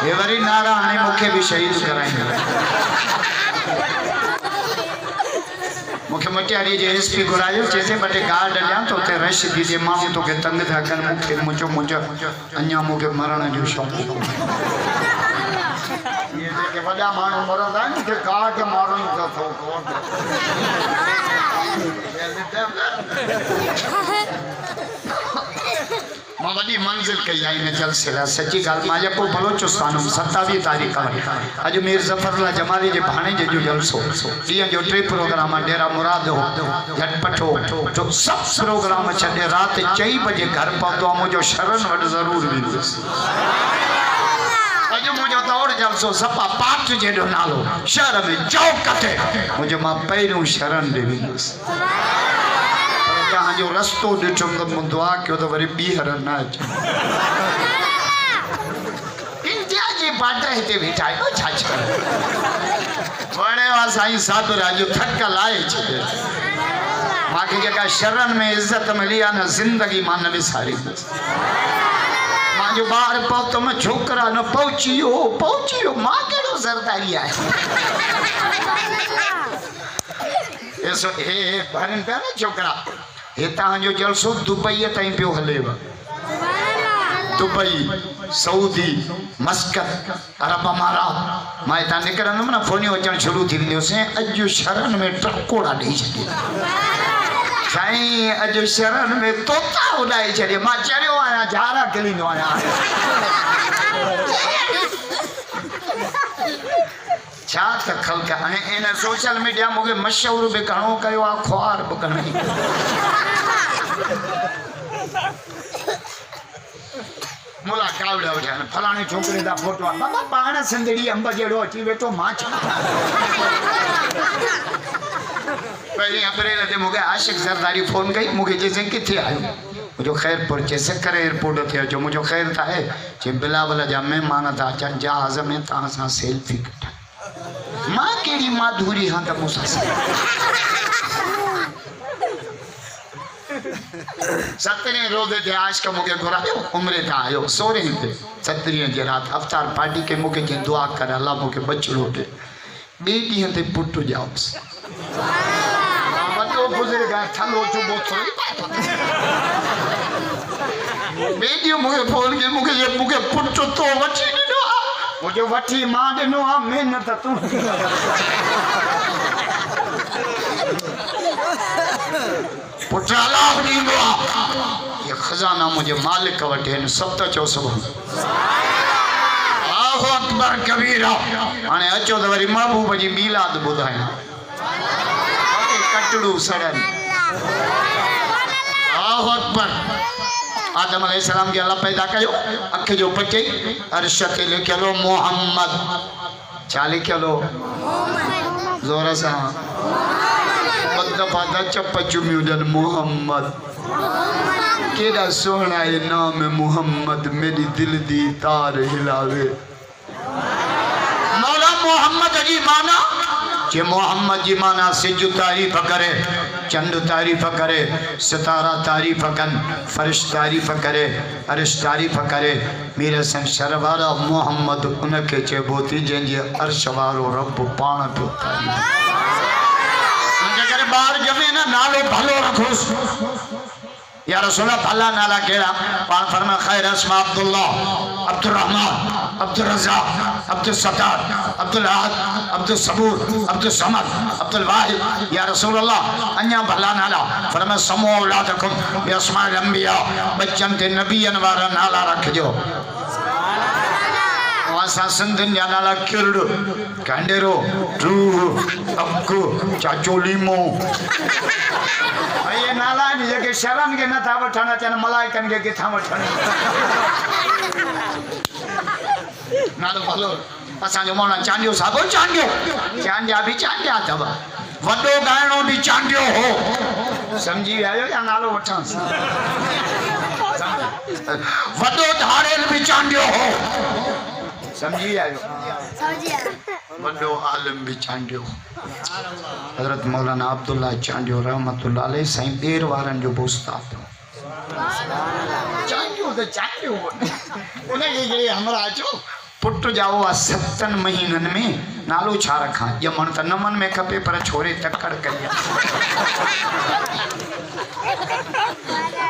ये वरी नारा हाणे मूंखे भी शहीद कराईंदा मुख्य मटियारी जे एसपी घुरायो चेसे बटे गार्ड ॾियां तो ते रश दीजे माण्हू तोखे तंग था कनि मूंखे मुंहिंजो अञा मूंखे मरण जो शौक़ु ये जेके वॾा माण्हू मरंदा आहिनि मूंखे गार्ड मारनि था थो मां वॾी मंज़िल कई आहे हिन जलसे लाइ सची ॻाल्हि मां जेको बलोचिस्तान 27 तारीख़ अजमेर ज़फरुल्लाह जमाली जे भाणेजे जो जलसो ॾींहं जो 3 प्रोग्राम डेरा मुराद हो झटपट हो जो सब प्रोग्राम छॾे राति 4 बजे घर पहुतो मुंहिंजो शरण वटि ज़रूरु वेंदुसि अॼु मुंहिंजो दौड़ जलसो सपा पाठ जेॾो नालो शहर में चौक ते मुंहिंजो मां पहिरियों शरण ॾे वेंदुसि जो रस्तो ॾिठो त मूं दुआ कयो त वरी ॿीहर न अचे इंडिया जी बाटा हिते वेठा आहियो छा छा वणे वा साईं साबिर जो थक लाए छॾे मूंखे जेका शरण में इज़त मिली आहे न ज़िंदगी मां न विसारींदुसि मुंहिंजो ॿार पहुतो न छोकिरा न पहुची वियो मां कहिड़ो ज़रदारी आहे हे भरनि पिया न छोकिरा हितां जो जलसो दुबई ताईं पियो हलेव दुबई सऊदी मस्कत अरब अमारात मां हितां निकिरंदुमि न फोनियूं अचणु शुरू थी वेंदियूं साईं अॼु शरण में ट्रकोड़ा ॾेई छॾे साईं अॼु शरण में तोता उॾाए छॾे मां चढ़ियो आहियां झारा किलींदो आहियां छा त ख़ल्क़ ऐं इन सोशल मीडिया मूंखे मशहूरु बि घणो कयो आहे ख्वार बि घणई मुला कावड़ा वठा फलाणे छोकिरे दा फोटो बाबा पाण सिंधड़ी अंब जहिड़ो अची वेठो मां छा पहिरीं अप्रैल ते मूंखे आशिक़ ज़रदारी फोन कई मूंखे चयईं किथे आयो मुझो खैरपुर चे सिकर एयरपोर्ट थे अचो मुझो खैर था है चे बिलावल जा मेहमान था अचनि जहाज़ में तव्हां सां सेल्फी कढा मां कहिड़ी माधुरी हाँ त मूंसां सतरें रोज़े ते आशिक़ मूंखे घुरायो उमिरि तां आयो 16 ते 17 जे राति अवतार पार्टी के मूंखे चई दुआ कर अल्लाह मूंखे बचड़ो ॾे ॿिए ॾींहं ते पुटु ॼाओसि वॾो बुज़ुर्ग आहे थलो चुबो थोरी ॿिए ॾींहुं मूंखे फोन कई मूंखे पुटु तो वठी ॾिनो आहे मुंहिंजो वठी मां ॾिनो आहे महिनत तूं पुट अलाह ॾींदो आहे ये खज़ाना मुंहिंजे मालिक वटि आहिनि सभु त चओ सुभाणे अल्लाहु अकबर कबीरा हाणे अचो त वरी महबूब जी मीलाद ॿुधायां कटड़ू सड़न अल्लाहु अकबर आदम अलैहिस्सलाम के अल्लाह पैदा कयो अख जो पचे अर्श ते लिखियलो मोहम्मद छा लिखियलो ज़ोर सां दफ़ा चप चुमियूं ॾियनि मोहम्मद केॾा सुहिणा आहे नाम मोहम्मद मेरी दिल दी तार हिलावे मौला मोहम्मद जी माना जे मोहम्मद जी माना सिज तारीफ़ करे चंद तारीफ़ करे सितारा तारीफ़ कनि फरिश तारीफ़ करे अर्श तारीफ़ करे मीर सन शरवारा मोहम्मद उनखे चइबो थी जंहिंजे अर्श वारो रब पाण पियो बार जमे ना नालो भलो रखोस या रसूल भला नाला केड़ा पान फरमा खैर अस्मा अब्दुल्लाह अब्दुल रहमान अब्दुल रज़ाक अब्दुल सत्तार अब्दुल अहद अब्दुल सबूर अब्दुल समद अब्दुल वाहिद या रसूल अल्लाह अन्या भला नाला फरमा समो औलादकुम बि अस्माल अंबिया बच्चन ते नबियन वारा नाला रखजो असां सिंधियुनि जा नाला किरड़ कांडेरो ट्रूह अक्कू चाचो लीमो ये नाला जेके शरण के नथा वठण अचनि मलाइकनि खे किथां वठण नालो भलो असांजो मौलाना चांडियो साहिब चांडिया बि चांडिया अथव वॾो ॻाइणो बि चांडियो हो सम्झी विया आहियो या नालो वठां वॾो धारेल बि चांडियो हो समझी आयो वडो आलम भी चांडियो हजरत मौलाना अब्दुल्ला चांडियो रहमतुल्लाह अलैहि साईं देर वारन जो उस्ताद चांडियो तो चांडियो उन ये हमरा जो पुट जाओ आ 7 महीनन में नालो छा रखा ॼमण त न मन में खपे पर छोरे तकड़ कई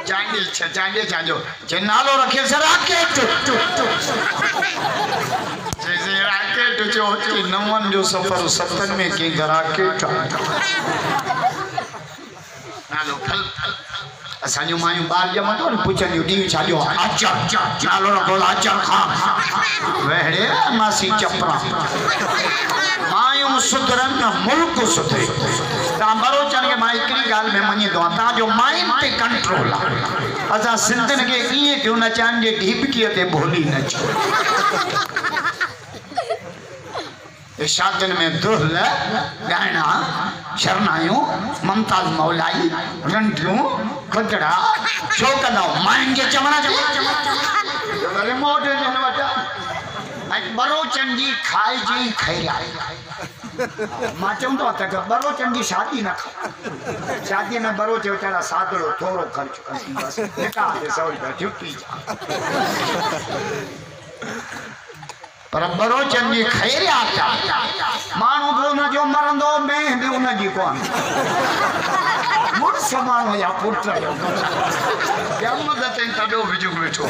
चांगे चांजो जे नालो रखे से राकेट जैसे राकेट जो नमन जो सफर 7 में की राकेट नालो फल असांजो मायूं ॿार ॼमनि थो न पुछंदियूं ॾींहुं छा ॾियो अचर नालो रखो अचर खां वेड़े मासी चपरा मायूं सुधरनि न मुल्क सुधरे तव्हां बरोचन खे मां हिकिड़ी ॻाल्हि में मञींदो आहियां तव्हांजो माइंड ते कंट्रोल आहे असां सिंधियुनि खे ईअं थियूं न चाहिनि जे ढीबकीअ ते बोली न अचे शादियुनि में दुहल ॻाइणा शरनायूं ममताज मौलाई रंडियूं खुदड़ा छो कंदा माइन के चवणा रिमोट न वटा बरोचन जी खाई जी खैरा मां चवंदो त बरोचन जी शादी न शादी में बरोच वीचारा सादड़ो थोरो ख़र्च कंदी बस निकाह ते 100 रुपया ड्यूटी पर बरोचन जी खैरियात मानू भी उन जो मरंदो मैं भी उन जी कोन मुर्स मानू या पुट जमद ते तडो बिजू बैठो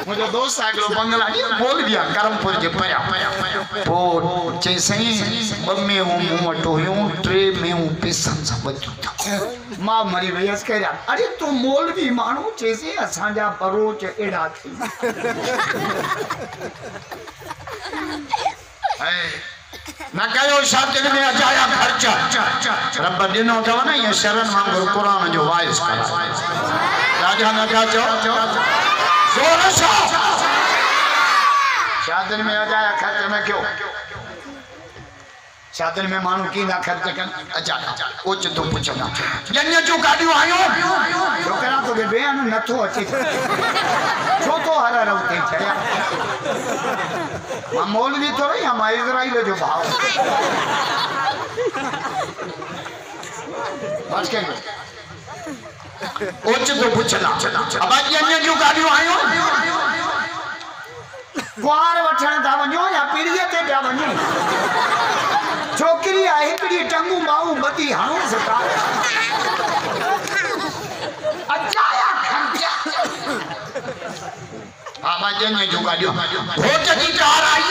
मुझे दोस्त आगलो बंगला बोल दिया करमपुर जे पया पो चे सही ब में हूं वटो यूं 3 में हूं पेसन सब बचो मां मरी वयस करिया अरे तू मौलवी मानू चेसे असा जा बरोच एड़ा थी न कयो शादियुनि में अजाया खर्चा रब ॾिनो अथव न ये शरण वांगुरु क़ुरान जो वाइस करा राजा न था चओ जोर सां शादियुनि में अजाया खर्च न कयो शादियुनि में माण्हू कींदा ख़र्च कनि अजाया ओच तो पुछंदा ॼञ जूं गाॾियूं आयूं छोकिरा तोखे बयान नथो अचे छो तो हर रवते चया मां मौलवी थोरो या मां इज़राइल जो भाउ बस के ओच तो पुछंदा अब ॼञ जूं गाॾियूं आयूं कुआर वठण था वञो या पीढ़ीअ ते पिया वञो छोकिरी आहे हिकिड़ी टंगू माऊ बदी हाणो सता अचाया खर्चा बाबा जने जो गाडियो वोट जी कार आई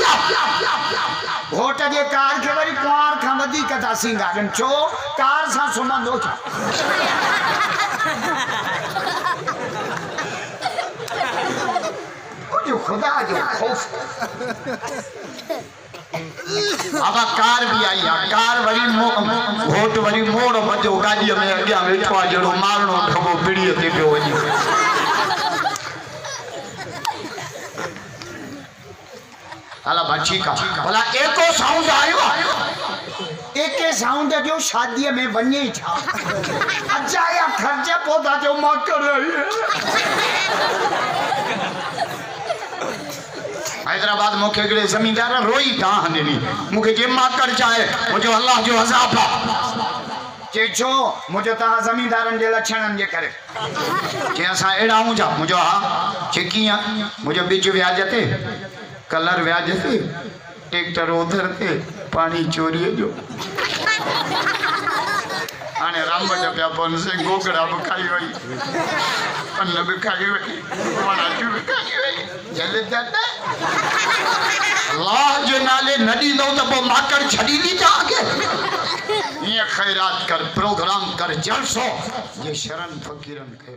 वोट जे कार के वरी कुआर खां वधी कथा सिंगारन छो कार सां सुमंदो छा जो खुदा जो खौफ अब कार भी आई है कार वरी वोट वरी मोड़ बजो गाड़ी में अॻियां वेठो आहे जहिड़ो मारणो ढगो पीढ़ीअ ते पियो वञे हला भाई ठीक है भला एको साउंड आयो एके साउंड जो शादी में वञे छा अजाया खर्च पौधा जो मां कर हैदराबाद मुखे हिकिड़े ज़मींदार रोई कहानी मुखे जे मां कर चाहे मुझे अल्लाह जो अज़ाब जे छो मुझे ता ज़मींदारन जे लक्षणन जे करे जे असा एड़ा हूं जा मुझे हा जे किया मुझे बिज व्याज ते कलर व्याज ते ट्रैक्टर उधर ते पानी चोरी जो आने राम बजा पे अपन से गोगड़ा बखाई वई अन्न बखाई वई वाला जो बखाई वई जल्दी जाता अल्लाह जो नाले नदी दो तो वो माकर छड़ी दी जाके ये खैरात कर प्रोग्राम कर जलसो ये शरण फकीरन के